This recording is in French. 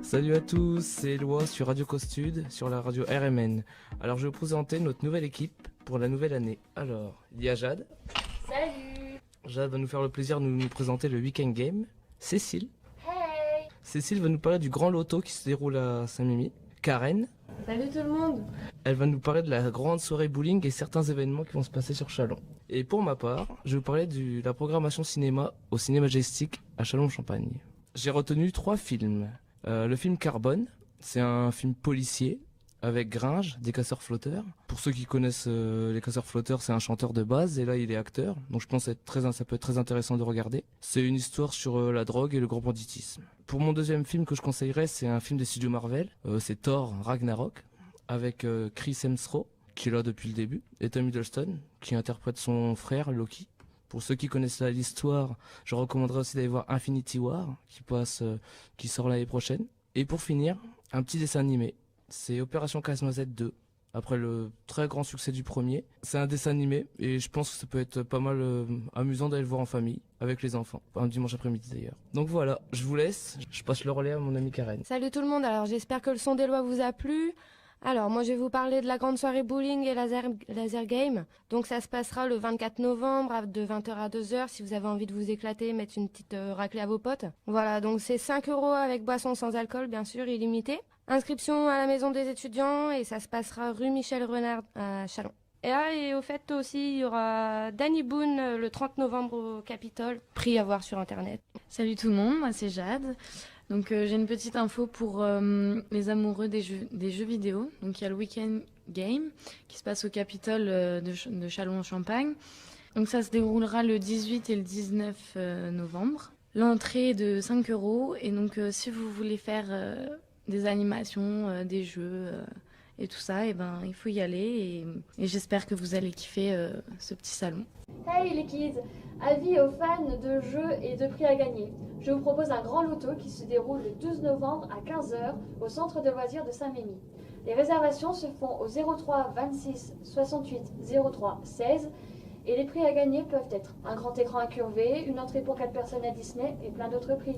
Salut à tous, c'est Eloi sur Radio Costude, sur la radio RMN. Alors je vais vous présenter notre nouvelle équipe pour la nouvelle année. Alors, il y a Jade. Salut. Jade va nous faire le plaisir de nous présenter le Weekend Game. Cécile. Hey. Cécile va nous parler du grand loto qui se déroule à Saint-Mimi. Karen. Salut tout le monde. Elle va nous parler de la grande soirée bowling et certains événements qui vont se passer sur Châlons. Et pour ma part, je vais vous parler de la programmation cinéma au Ciné Majestic à Châlons-en-Champagne. J'ai retenu 3 films. Le film Carbone, c'est un film policier avec Gringe, des casseurs-flotteurs. Pour ceux qui connaissent les casseurs-flotteurs, c'est un chanteur de base et là il est acteur. Donc je pense que ça peut être très intéressant de regarder. C'est une histoire sur la drogue et le gros banditisme. Pour mon deuxième film que je conseillerais, c'est un film des studios Marvel. C'est Thor Ragnarok avec Chris Hemsworth qui est là depuis le début et Tom Hiddleston qui interprète son frère Loki. Pour ceux qui connaissent l'histoire, je recommanderais aussi d'aller voir Infinity War, qui sort l'année prochaine. Et pour finir, un petit dessin animé. C'est Opération Casse-Noisette 2, après le très grand succès du premier. C'est un dessin animé, et je pense que ça peut être pas mal amusant d'aller le voir en famille, avec les enfants. Un dimanche après-midi d'ailleurs. Donc voilà, je vous laisse. Je passe le relais à mon amie Karen. Salut tout le monde, alors j'espère que le son d'Eloi vous a plu. Alors, moi je vais vous parler de la grande soirée bowling et laser game. Donc ça se passera le 24 novembre de 20h à 2h si vous avez envie de vous éclater, mettre une petite raclée à vos potes. Voilà, donc c'est 5 € avec boisson sans alcool, bien sûr, illimité. Inscription à la maison des étudiants et ça se passera rue Michel Renard à Châlons. Et au fait aussi, il y aura Danny Boone le 30 novembre au Capitole, prix à voir sur internet. Salut tout le monde, moi c'est Jade. Donc j'ai une petite info pour les amoureux des jeux vidéo. Donc il y a le Weekend Game qui se passe au Capitole de Châlons-en-Champagne. Donc ça se déroulera le 18 et le 19 novembre. L'entrée est de 5 € et donc si vous voulez faire des animations, des jeux et tout ça, il faut y aller et j'espère que vous allez kiffer ce petit salon. Hey les kids, avis aux fans de jeux et de prix à gagner. Je vous propose un grand loto qui se déroule le 12 novembre à 15h au centre de loisirs de Saint-Mémy. Les réservations se font au 03 26 68 03 16 et les prix à gagner peuvent être un grand écran incurvé, une entrée pour 4 personnes à Disney et plein d'autres prix.